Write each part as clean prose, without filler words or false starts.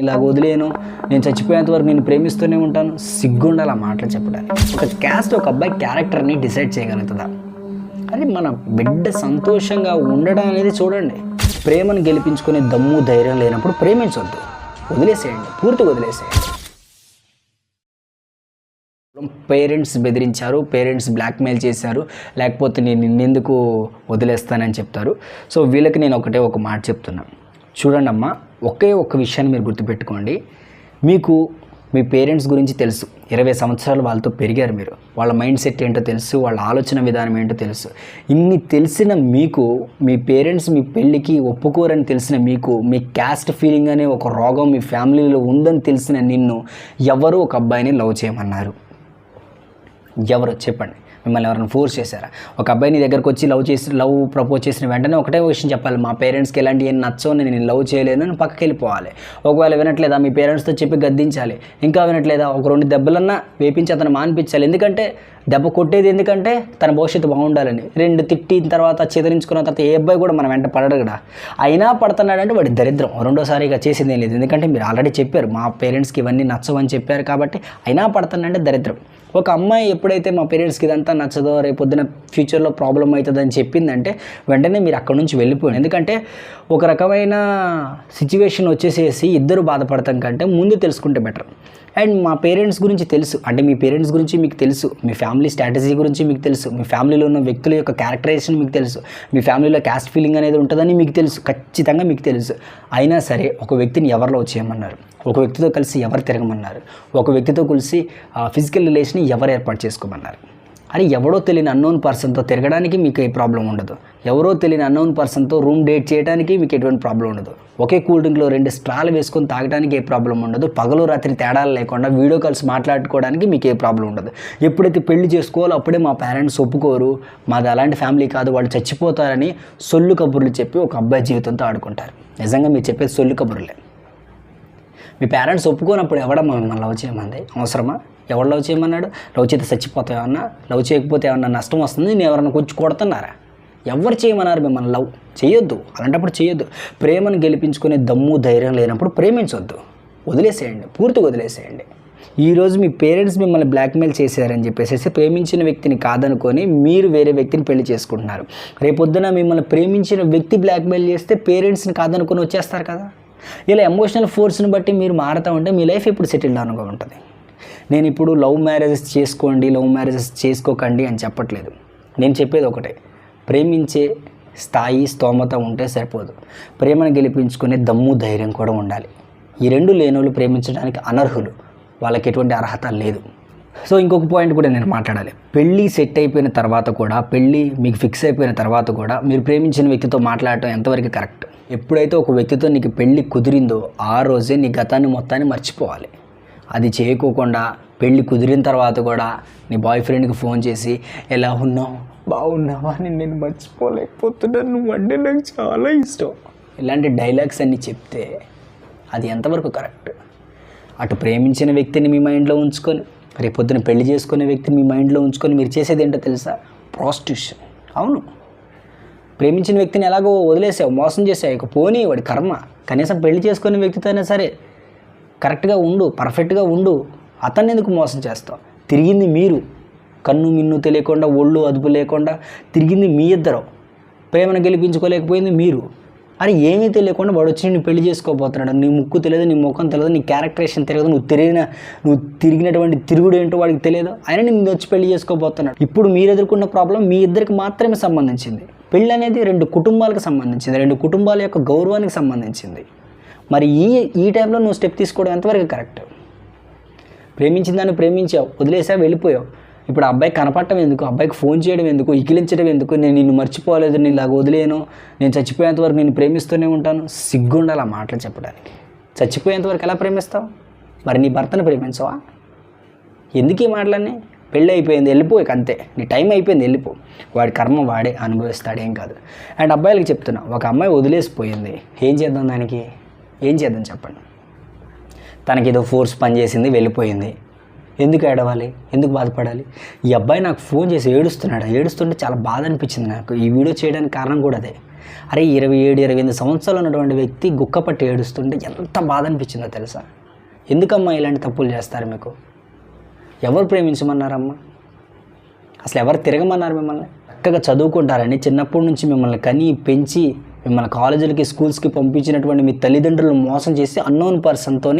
ఇలా వదిలేను, నేను చచ్చిపోయేంత వరకు నేను ప్రేమిస్తూనే ఉంటాను. సిగ్గుండాలి ఆ మాటలు చెప్పడానికి. ఒక క్యాస్ట్ ఒక అబ్బాయి క్యారెక్టర్ని డిసైడ్ చేయగలుగుతుందా? అది మన బిడ్డ సంతోషంగా ఉండడం అనేది చూడండి. ప్రేమను గెలిపించుకునే దమ్ము ధైర్యం లేనప్పుడు ప్రేమించొద్దు, వదిలేసేయండి, పూర్తిగా వదిలేసేయండి. పేరెంట్స్ బెదిరించారు, పేరెంట్స్ బ్లాక్మెయిల్ చేశారు, లేకపోతే నేను నిన్నెందుకు వదిలేస్తానని చెప్తారు. సో వీళ్ళకి నేను ఒక మాట చెప్తున్నాను. చూడండి అమ్మా, ఒక్క విషయాన్ని మీరు గుర్తుపెట్టుకోండి. మీకు మీ పేరెంట్స్ గురించి తెలుసు, 20 సంవత్సరాలు వాళ్ళతో పెరిగారు మీరు, వాళ్ళ మైండ్ సెట్ ఏంటో తెలుసు, వాళ్ళ ఆలోచన విధానం ఏంటో తెలుసు. ఇన్ని తెలిసిన మీకు మీ పేరెంట్స్ మీ పెళ్ళికి ఒప్పుకోరని తెలిసిన మీకు, మీ క్యాస్ట్ ఫీలింగ్ అనే ఒక రోగం మీ ఫ్యామిలీలో ఉందని తెలిసిన నిన్ను ఎవరు ఒక అబ్బాయిని లవ్ చేయమన్నారు? ఎవరు చెప్పండి? మిమ్మల్ని ఎవరైనా ఫోర్స్ చేశారా? ఒక అబ్బాయి నీ దగ్గరకు వచ్చి లవ్ ప్రపోజ్ చేసిన వెంటనే ఒకటే విషయం చెప్పాలి, మా పేరెంట్స్కి ఎలాంటి ఏం నచ్చవు, నేను లవ్ చేయలేను అని పక్కకి వెళ్ళిపోవాలి. ఒకవేళ వినట్లేదా మీ పేరెంట్స్తో చెప్పి గద్దించాలి. ఇంకా వినట్లేదా ఒక 2 దెబ్బలన్నా వేపించి అతను మానిపించాలి. ఎందుకంటే దెబ్బ కొట్టేది ఎందుకంటే తన భవిష్యత్తు బాగుండాలని. 2 తిట్టిన తర్వాత చెదిరించుకున్న తర్వాత ఏ అబ్బాయి కూడా మన వెంట పడడు కదా. అయినా పడుతున్నాడంటే వాడి దరిద్రం. రెండోసారిగా చేసిందేం లేదు, ఎందుకంటే మీరు ఆల్రెడీ చెప్పారు మా పేరెంట్స్కి ఇవన్నీ నచ్చవని చెప్పారు కాబట్టి అయినా పడుతున్నాడంటే దరిద్రం. ఒక అమ్మాయి ఎప్పుడైతే మా పేరెంట్స్కి ఇదంతా నచ్చదో, రేపొద్దున ఫ్యూచర్లో ప్రాబ్లం అవుతుందని చెప్పిందంటే వెంటనే మీరు అక్కడ నుంచి వెళ్ళిపోయారు. ఎందుకంటే ఒక రకమైన సిచ్యువేషన్ వచ్చేసేసి ఇద్దరు బాధపడతాం కంటే ముందు తెలుసుకుంటే బెటర్. అండ్ మా పేరెంట్స్ గురించి తెలుసు అంటే మీ పేరెంట్స్ గురించి మీకు తెలుసు, మీ ఫ్యామిలీ స్ట్రాటజీ గురించి మీకు తెలుసు, మీ ఫ్యామిలీలో ఉన్న వ్యక్తుల యొక్క క్యారెక్టరైజేషన్ మీకు తెలుసు, మీ ఫ్యామిలీలో క్యాస్ట్ ఫీలింగ్ అనేది ఉంటుందని మీకు తెలుసు, ఖచ్చితంగా మీకు తెలుసు. అయినా సరే ఒక వ్యక్తిని ఎవరిలో చేయమన్నారు, ఒక వ్యక్తితో కలిసి ఎవరు తిరగమన్నారు, ఒక వ్యక్తితో కలిసి ఫిజికల్ రిలేషన్ ఎవరు ఏర్పాటు చేసుకోమన్నారు? అని ఎవరో తెలియని అన్నోన్ పర్సన్తో తిరగడానికి మీకు ఏ ప్రాబ్లం ఉండదు, ఎవరో తెలియని అన్నోన్ పర్సన్తో రూమ్ డేట్ చేయడానికి మీకు ఎటువంటి ప్రాబ్లం ఉండదు, ఒకే కూల్ డ్రింక్లో 2 స్ట్రాలు వేసుకొని తాగడానికి ఏ ప్రాబ్లం ఉండదు, పగలు రాత్రి తేడాలు లేకుండా వీడియో కాల్స్ మాట్లాడుకోవడానికి మీకు ఏ ప్రాబ్లం ఉండదు. ఎప్పుడైతే పెళ్లి చేసుకోవాలో అప్పుడే మా పేరెంట్స్ ఒప్పుకోరు, మాది అలాంటి ఫ్యామిలీ కాదు, వాళ్ళు చచ్చిపోతారని సొల్లు కబుర్లు చెప్పి ఒక అబ్బాయి జీవితంతో ఆడుకుంటారు. నిజంగా మీరు చెప్పేది సొల్లు కబుర్లే. మీ పేరెంట్స్ ఒప్పుకోనప్పుడు ఎవడమ్మా మిమ్మల్ని లవ్ చేయమంది? అవసరమా? ఎవరు లవ్ చేయమన్నాడు? లవ్ చేస్తే చచ్చిపోతావన్నా, లవ్ చేయకపోతే ఏమన్నా నష్టం వస్తుంది, నేను ఎవరన్నా కొంచెం కొడుతున్నారా? ఎవరు చేయమన్నారు మిమ్మల్ని? లవ్ చేయొద్దు, అలాంటప్పుడు చేయొద్దు. ప్రేమను గెలిపించుకునే దమ్ము ధైర్యం లేనప్పుడు ప్రేమించొద్దు, వదిలేసేయండి, పూర్తిగా వదిలేసేయండి. ఈరోజు మీ పేరెంట్స్ మిమ్మల్ని బ్లాక్మెయిల్ చేశారని చెప్పేసి ప్రేమించిన వ్యక్తిని కాదనుకొని మీరు వేరే వ్యక్తిని పెళ్లి చేసుకుంటున్నారు. రేపొద్దున మిమ్మల్ని ప్రేమించిన వ్యక్తి బ్లాక్మెయిల్ చేస్తే పేరెంట్స్ని కాదనుకొని వచ్చేస్తారు కదా. ఇలా ఎమోషనల్ ఫోర్స్ని బట్టి మీరు మారుతూ ఉంటే మీ లైఫ్ ఇప్పుడు సెటిల్ డౌన్గా ఉంటుంది. నేను ఇప్పుడు లవ్ మ్యారేజెస్ చేసుకోండి, లవ్ మ్యారేజెస్ చేసుకోకండి అని చెప్పట్లేదు. నేను చెప్పేది ఒకటే, ప్రేమించే స్థాయి స్తోమత ఉంటే సరిపోదు, ప్రేమను గెలిపించుకునే దమ్ము ధైర్యం కూడా ఉండాలి. ఈ 2 లేనోళ్ళు ప్రేమించడానికి అనర్హులు, వాళ్ళకి ఎటువంటి అర్హత లేదు. సో ఇంకొక పాయింట్ కూడా నేను మాట్లాడాలి. పెళ్ళి సెట్ అయిపోయిన తర్వాత కూడా, పెళ్ళి మీకు ఫిక్స్ అయిపోయిన తర్వాత కూడా మీరు ప్రేమించిన వ్యక్తితో మాట్లాడటం ఎంతవరకు కరెక్ట్? ఎప్పుడైతే ఒక వ్యక్తితో నీకు పెళ్ళి కుదిరిందో ఆ రోజే నీ గతాన్ని మొత్తాన్ని మర్చిపోవాలి. అది చేయకోకుండా పెళ్ళి కుదిరిన తర్వాత కూడా నీ బాయ్ ఫ్రెండ్కి ఫోన్ చేసి ఎలా ఉన్నావు, బాగున్నావా, నేను మర్చిపోలేకపోతున్నాను, నువ్వంటే నాకు చాలా ఇష్టం, ఇలాంటి డైలాగ్స్ అన్నీ చెప్తే అది ఎంతవరకు కరెక్ట్? అటు ప్రేమించిన వ్యక్తిని మీ మైండ్లో ఉంచుకొని, రేపొద్దున పెళ్లి చేసుకునే వ్యక్తిని మీ మైండ్లో ఉంచుకొని మీరు చేసేది ఏంటో తెలుసా? ప్రాస్టిట్యూషన్. అవును, ప్రేమించిన వ్యక్తిని ఎలాగో వదిలేసావు, మోసం చేసావు, ఇక పోనీ వాడి కర్మ. కనీసం పెళ్లి చేసుకునే వ్యక్తితో అయినా సరే కరెక్ట్గా ఉండు, పర్ఫెక్ట్గా ఉండు. అతన్ని ఎందుకు మోసం చేస్తావు? తిరిగింది మీరు, కన్ను మిన్ను తెలియకుండా, ఒళ్ళు అదుపు లేకుండా తిరిగింది మీ ఇద్దరు. ప్రేమను గెలిపించుకోలేకపోయింది మీరు. అని ఏమీ తెలియకుండా వాడు వచ్చి నేను పెళ్లి చేసుకోబోతున్నాడు. నీ ముక్కు తెలియదు, నీ ముఖం తెలియదు, నీ క్యారెక్టరేషన్ తెలియదు, నువ్వు తిరిగినటువంటి తిరుగుడు ఏంటో వాడికి తెలియదు, ఆయన నిన్ను వచ్చి పెళ్లి చేసుకోబోతున్నాడు. ఇప్పుడు మీరు ఎదుర్కొన్న ప్రాబ్లం మీ ఇద్దరికి మాత్రమే సంబంధించింది. పెళ్ళి అనేది 2 కుటుంబాలకు సంబంధించింది, 2 కుటుంబాల యొక్క గౌరవానికి సంబంధించింది. మరి ఈ టైంలో నువ్వు స్టెప్ తీసుకోవడం ఎంతవరకు కరెక్ట్? ప్రేమించిన దాన్ని ప్రేమించావు, వదిలేసావు, వెళ్ళిపోయావు. ఇప్పుడు అబ్బాయి కనపడటం ఎందుకు, అబ్బాయికి ఫోన్ చేయడం ఎందుకు, ఇకిలించడం ఎందుకు? నేను నిన్ను మర్చిపోలేదు, నేను ఇలాగ వదిలేను, నేను చచ్చిపోయేంత వరకు నేను ప్రేమిస్తూనే ఉంటాను. సిగ్గుండాలి ఆ మాటలు చెప్పడానికి. చచ్చిపోయేంత వరకు ఎలా ప్రేమిస్తావు? మరి నీ భర్తను ప్రేమించవా? ఎందుకు ఈ మాటలన్నీ? పెళ్ళి అయిపోయింది, వెళ్ళిపోయి అంతే, నీ టైం అయిపోయింది, వెళ్ళిపో. వాడి కర్మ వాడే అనుభవిస్తాడు, ఏం కాదు. అండ్ అబ్బాయిలకి చెప్తున్నా, ఒక అమ్మాయి వదిలేసిపోయింది, ఏం చేద్దాం దానికి? ఏం చేద్దాం చెప్పండి? తనకి ఏదో ఫోర్స్ పని చేసింది, వెళ్ళిపోయింది. ఎందుకు ఏడవాలి, ఎందుకు బాధపడాలి? ఈ అబ్బాయి నాకు ఫోన్ చేసి ఏడుస్తుంటే చాలా బాధ అనిపించింది నాకు. ఈ వీడియో చేయడానికి కారణం కూడా అదే. అరే 27-28 సంవత్సరాలు ఉన్నటువంటి వ్యక్తి గుక్కపట్టి ఏడుస్తుంటే ఎంత బాధ అనిపించిందో తెలుసా? ఎందుకమ్మా ఇలాంటి తప్పులు చేస్తారు? మీకు ఎవరు ప్రేమించమన్నారమ్మా? అసలు ఎవరు తిరగమన్నారు మిమ్మల్ని? చక్కగా చదువుకుంటారని చిన్నప్పటి నుంచి మిమ్మల్ని కని పెంచి మిమ్మల్ని కాలేజీలకి స్కూల్స్కి పంపించినటువంటి మీ తల్లిదండ్రులను మోసం చేసి అన్నోన్ పర్సన్తో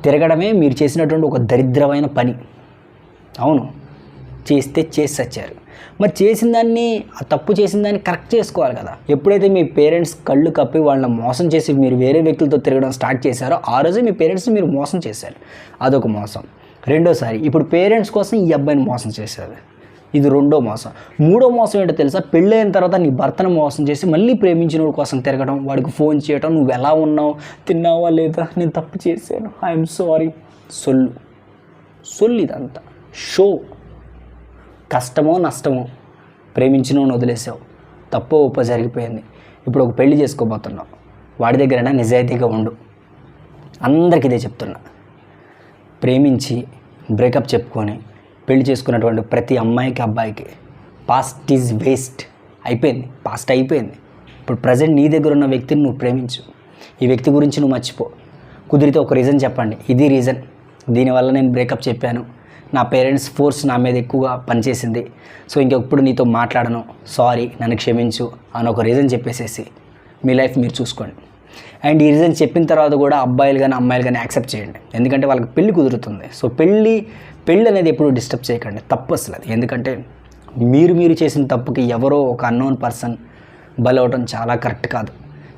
తిరగడమే మీరు చేసినటువంటి ఒక దరిద్రమైన పని. అవును, చేసి చచ్చారు. మరి చేసిన దాన్ని, ఆ తప్పు చేసిన దాన్ని కరెక్ట్ చేసుకోవాలి కదా. ఎప్పుడైతే మీ పేరెంట్స్ కళ్ళు కప్పి వాళ్ళని మోసం చేసి మీరు వేరే వ్యక్తులతో తిరగడం స్టార్ట్ చేశారో ఆ రోజే మీ పేరెంట్స్ని మీరు మోసం చేశారు. అదొక మోసం. రెండోసారి ఇప్పుడు పేరెంట్స్ కోసం ఈ అబ్బాయిని మోసం చేశారు. ఇది రెండో మోసం. మూడో మోసం ఏంటో తెలుసా? పెళ్ళైన తర్వాత నీ భర్తను మోసం చేసి మళ్ళీ ప్రేమించిన వాడి కోసం తిరగడం, వాడికి ఫోన్ చేయడం, నువ్వు ఎలా ఉన్నావు, తిన్నావా లేదా, నేను తప్పు చేశాను, ఐఎమ్ సారీ. సొల్లు ఇదంతా షో. కష్టమో నష్టమో ప్రేమించినోని వదిలేసావు, తప్పో ఒప్పో జరిగిపోయింది. ఇప్పుడు ఒక పెళ్లి చేసుకోబోతున్నావు, వాడి దగ్గరైనా నిజాయితీగా ఉండు. అందరికీ ఇదే చెప్తున్నా. ప్రేమించి బ్రేకప్ చెప్పుకొని పెళ్లి చేసుకున్నటువంటి ప్రతి అమ్మాయికి అబ్బాయికి పాస్ట్ ఈజ్ వేస్ట్. అయిపోయింది, పాస్ట్ అయిపోయింది. ఇప్పుడు ప్రజెంట్ నీ దగ్గర ఉన్న వ్యక్తిని నువ్వు ప్రేమించు. ఈ వ్యక్తి గురించి నువ్వు మర్చిపో. కుదిరితే ఒక రీజన్ చెప్పండి, ఇది రీజన్, దీనివల్ల నేను బ్రేకప్ చెప్పాను, నా పేరెంట్స్ ఫోర్స్ నా మీద ఎక్కువగా పనిచేసింది, సో ఇంకెప్పుడు నీతో మాట్లాడను, సారీ, నన్ను క్షమించు అని ఒక రీజన్ చెప్పేసేసి మీ లైఫ్ మీరు చూసుకోండి. అండ్ ఈ రీజన్ చెప్పిన తర్వాత కూడా అబ్బాయిలు కానీ అమ్మాయిలు కానీ యాక్సెప్ట్ చేయండి. ఎందుకంటే వాళ్ళకి పెళ్లి కుదురుతుంది. సో పెళ్ళి అనేది ఎప్పుడు డిస్టర్బ్ చేయకండి, తప్పు అసలు అది. ఎందుకంటే మీరు చేసిన తప్పుకి ఎవరో ఒక అన్నోన్ పర్సన్ బలవటం చాలా కరెక్ట్ కాదు.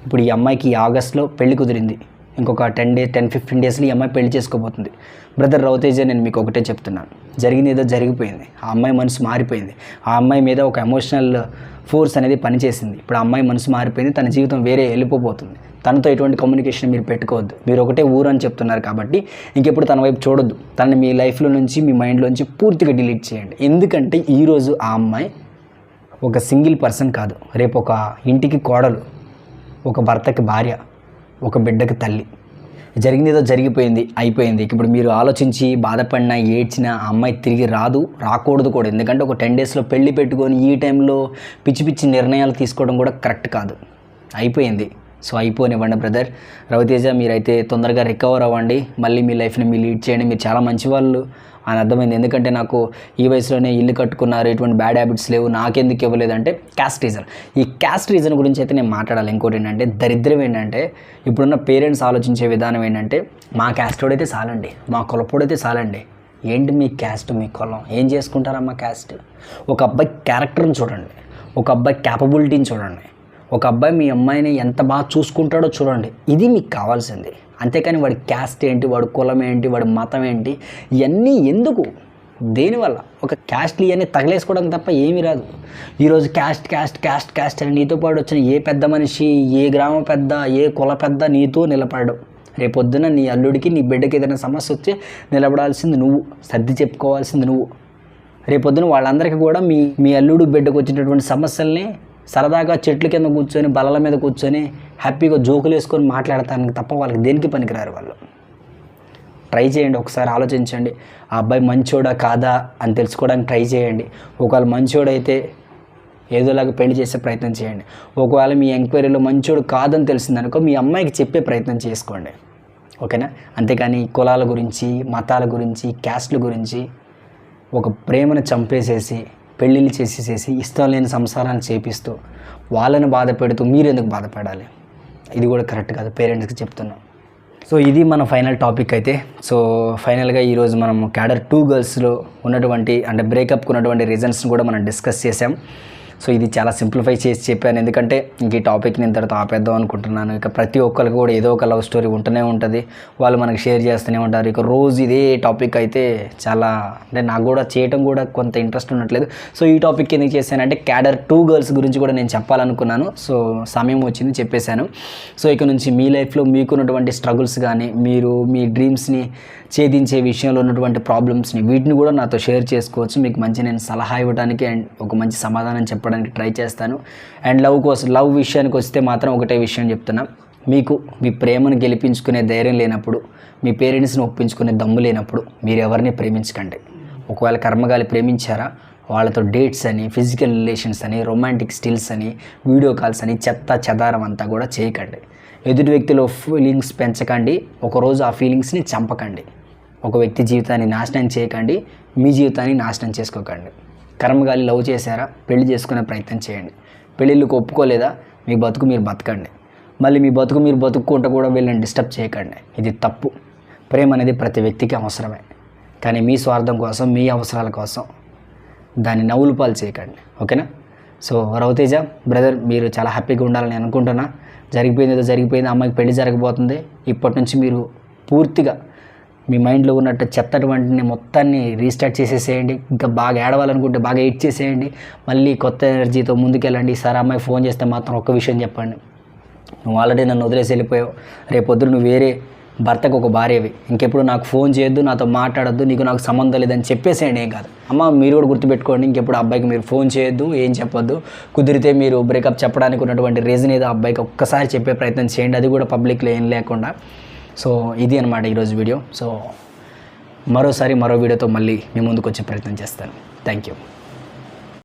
ఇప్పుడు ఈ అమ్మాయికి ఈ ఆగస్ట్లో పెళ్లి కుదిరింది, ఇంకొక 10-15 డేస్లో ఈ అమ్మాయి పెళ్లి చేసుకోబోతుంది. బ్రదర్ రవితేజ, నేను మీకు ఒకటే చెప్తున్నాను, జరిగింది ఏదో జరిగిపోయింది. ఆ అమ్మాయి మనసు మారిపోయింది. ఆ అమ్మాయి మీద ఒక ఎమోషనల్ ఫోర్స్ అనేది పనిచేసింది. ఇప్పుడు ఆ అమ్మాయి మనసు మారిపోయింది, తన జీవితం వేరే వెళ్ళిపోబోతుంది. తనతో ఎటువంటి కమ్యూనికేషన్ మీరు పెట్టుకోవద్దు. మీరు ఒకటే ఊరు అని చెప్తున్నారు కాబట్టి ఇంకెప్పుడు తన వైపు చూడొద్దు. తనని మీ లైఫ్లో నుంచి, మీ మైండ్లోంచి పూర్తిగా డిలీట్ చేయండి. ఎందుకంటే ఈరోజు ఆ అమ్మాయి ఒక సింగిల్ పర్సన్ కాదు, రేపు ఒక ఇంటికి కోడలు, ఒక భర్తకి భార్య, ఒక బిడ్డకి తల్లి. జరిగింది ఏదో జరిగిపోయింది, అయిపోయింది. ఇప్పుడు మీరు ఆలోచించి బాధపడినా ఏడ్చినా ఆ అమ్మాయి తిరిగి రాకూడదు కూడా. ఎందుకంటే ఒక 10 డేస్లో పెళ్లి పెట్టుకొని ఈ టైంలో పిచ్చి నిర్ణయాలు తీసుకోవడం కూడా కరెక్ట్ కాదు. అయిపోయింది, సో అయిపోనివ్వండి బ్రదర్ రవితేజ. మీరైతే తొందరగా రికవర్ అవ్వండి, మళ్ళీ మీ లైఫ్ని మీరు లీడ్ చేయండి. మీరు చాలా మంచివాళ్ళు అని అర్థమైంది. ఎందుకంటే నాకు ఈ వయసులోనే ఇల్లు కట్టుకున్నారు, ఎటువంటి బ్యాడ్ హ్యాబిట్స్ లేవు, నాకెందుకు ఇవ్వలేదంటే క్యాస్ట్ రీజన్. ఈ క్యాస్ట్ రీజన్ గురించి అయితే నేను మాట్లాడాలి. ఇంకోటి ఏంటంటే దరిద్రం ఏంటంటే ఇప్పుడున్న పేరెంట్స్ ఆలోచించే విధానం ఏంటంటే మా క్యాస్టోడైతే చాలండి, మా కులపోడైతే చాలండి. ఏంటి మీ క్యాస్ట్, మీ కులం, ఏం చేసుకుంటారమ్మా క్యాస్ట్? ఒక అబ్బాయి క్యారెక్టర్ని చూడండి, ఒక అబ్బాయి క్యాపబిలిటీని చూడండి, ఒక అబ్బాయి మీ అమ్మాయిని ఎంత బాగా చూసుకుంటాడో చూడండి. ఇది మీకు కావాల్సింది. అంతేకాని వాడి క్యాస్ట్ ఏంటి, వాడి కులం ఏంటి, వాడి మతం ఏంటి, ఇవన్నీ ఎందుకు, దేనివల్ల? ఒక క్యాస్ట్లు ఇవన్నీ తగలేసుకోవడం తప్ప ఏమీ రాదు. ఈరోజు క్యాస్ట్ అని నీతో పాటు వచ్చిన ఏ పెద్ద మనిషి, ఏ గ్రామ పెద్ద, ఏ కుల పెద్ద నీతో నిలబడడు. రేపొద్దున నీ అల్లుడికి, నీ బిడ్డకి ఏదైనా సమస్య వచ్చి నిలబడాల్సింది నువ్వు, సర్ది చెప్పుకోవాల్సింది నువ్వు. రేపొద్దున వాళ్ళందరికీ కూడా మీ అల్లుడు బిడ్డకు వచ్చినటువంటి సమస్యల్ని సరదాగా చెట్ల కింద కూర్చొని, బల్లల మీద కూర్చొని హ్యాపీగా జోకులు వేసుకొని మాట్లాడటానికి తప్ప వాళ్ళకి దేనికి పనికిరారు వాళ్ళు. ట్రై చేయండి, ఒకసారి ఆలోచించండి. ఆ అబ్బాయి మంచోడా కాదా అని తెలుసుకోవడానికి ట్రై చేయండి. ఒకవేళ మంచోడైతే ఏదోలాగా పెళ్లి చేసే ప్రయత్నం చేయండి. ఒకవేళ మీ ఎంక్వైరీలో మంచోడు కాదని తెలిసిందనుకో మీ అమ్మాయికి చెప్పే ప్రయత్నం చేసుకోండి, ఓకేనా? అంతేకాని కులాల గురించి, మతాల గురించి, క్యాస్ట్ల గురించి ఒక ప్రేమను చంపేసేసి పెళ్ళిళ్ళు చేసేసేసి ఇష్టం లేని సంసారాన్ని చేపిస్తూ వాళ్ళని బాధ పెడుతూ మీరు ఎందుకు బాధపడాలి? ఇది కూడా కరెక్ట్ కాదు, పేరెంట్స్కి చెప్తున్నాం. సో ఇది మన ఫైనల్ టాపిక్ అయితే. సో ఫైనల్గా ఈరోజు మనం క్యాడర్ 2 గర్ల్స్లో ఉన్నటువంటి అంటే బ్రేకప్కి ఉన్నటువంటి రీజన్స్ని కూడా మనం డిస్కస్ చేసాం. సో ఇది చాలా సింప్లిఫై చేసి చెప్పాను, ఎందుకంటే ఇంక ఈ టాపిక్ నేను తర్వాత ఆపేద్దాం అనుకుంటున్నాను. ఇక ప్రతి ఒక్కరికి కూడా ఏదో ఒక లవ్ స్టోరీ ఉంటూనే ఉంటుంది, వాళ్ళు మనకు షేర్ చేస్తూనే ఉంటారు. ఇక రోజు ఇదే టాపిక్ అయితే చాలా అంటే నాకు కూడా చేయటం కూడా కొంత ఇంట్రెస్ట్ ఉండట్లేదు. సో ఈ టాపిక్ ఎందుకు చేశానంటే క్యాడర్ 2 గర్ల్స్ గురించి కూడా నేను చెప్పాలనుకున్నాను. సో సమయం వచ్చింది, చెప్పేశాను. సో ఇక నుంచి మీ లైఫ్లో మీకున్నటువంటి స్ట్రగుల్స్ కానీ, మీరు మీ డ్రీమ్స్ని ఛేదించే విషయంలో ఉన్నటువంటి ప్రాబ్లమ్స్ని వీటిని కూడా నాతో షేర్ చేసుకోవచ్చు. మీకు మంచి నేను సలహా ఇవ్వడానికి అండ్ ఒక మంచి సమాధానం చెప్పడానికి ట్రై చేస్తాను. అండ్ లవ్ విషయానికి వస్తే మాత్రం ఒకటే విషయం చెప్తున్నా, మీకు మీ ప్రేమను గెలిపించుకునే ధైర్యం లేనప్పుడు, మీ పేరెంట్స్ని ఒప్పించుకునే దమ్ము లేనప్పుడు మీరు ఎవరిని ప్రేమించకండి. ఒకవేళ కర్మగాలి ప్రేమించారా, వాళ్ళతో డేట్స్ అని, ఫిజికల్ రిలేషన్స్ అని, రొమాంటిక్ స్టిల్స్ అని, వీడియో కాల్స్ అని చెత్త చెదారం అంతా కూడా చేయకండి. ఎదుటి వ్యక్తిలో ఫీలింగ్స్ పెంచకండి, ఒకరోజు ఆ ఫీలింగ్స్ని చంపకండి. ఒక వ్యక్తి జీవితాన్ని నాశనం చేయకండి, మీ జీవితాన్ని నాశనం చేసుకోకండి. కర్మగాలి లవ్ చేశారా, పెళ్లి చేసుకునే ప్రయత్నం చేయండి. పెళ్ళిళ్ళకి ఒప్పుకోలేదా, మీ బతుకు మీరు బతకండి. మళ్ళీ మీ బతుకు మీరు బతుక్కుంటూ కూడా వీళ్ళని డిస్టర్బ్ చేయకండి. ఇది తప్పు. ప్రేమ అనేది ప్రతి వ్యక్తికి అవసరమే, కానీ మీ స్వార్థం కోసం, మీ అవసరాల కోసం దాన్ని నవ్వులు పాలు చేయకండి. ఓకేనా? సో రవితేజ బ్రదర్, మీరు చాలా హ్యాపీగా ఉండాలని అనుకుంటున్నా. జరిగిపోయింది ఏదో జరిగిపోయింది, అమ్మాయికి పెళ్లి జరగబోతుంది. ఇప్పటి నుంచి మీరు పూర్తిగా మీ మైండ్లో ఉన్నట్టు చెత్తటువంటిని మొత్తాన్ని రీస్టార్ట్ చేసేసేయండి. ఇంకా బాగా ఏడవాలనుకుంటే బాగా ఎయిట్ చేసేయండి. మళ్ళీ కొత్త ఎనర్జీతో ముందుకెళ్ళండి. సార్ అమ్మాయి ఫోన్ చేస్తే మాత్రం ఒక్క విషయం చెప్పండి, నువ్వు ఆల్రెడీ నన్ను వదిలేసి వెళ్ళిపోయావు, రేపొద్దు నువ్వు వేరే భర్తకు ఒక భార్యవి, ఇంకెప్పుడు నాకు ఫోన్ చేయొద్దు, నాతో మాట్లాడొద్దు, నీకు నాకు సంబంధం లేదని చెప్పేసేయండి. ఏం కాదు అమ్మ, మీరు కూడా గుర్తుపెట్టుకోండి, ఇంకెప్పుడు అబ్బాయికి మీరు ఫోన్ చేయొద్దు, ఏం చెప్పొద్దు. కుదిరితే మీరు బ్రేకప్ చెప్పడానికి ఉన్నటువంటి రీజన్ ఏదో అబ్బాయికి ఒక్కసారి చెప్పే ప్రయత్నం చేయండి, అది కూడా పబ్లిక్లో ఏం లేకుండా. సో ఇది అనమాట ఈరోజు వీడియో. సో మరోసారి మరో వీడియోతో మళ్ళీ మీ ముందుకు వచ్చే ప్రయత్నం చేస్తాను. Thank you.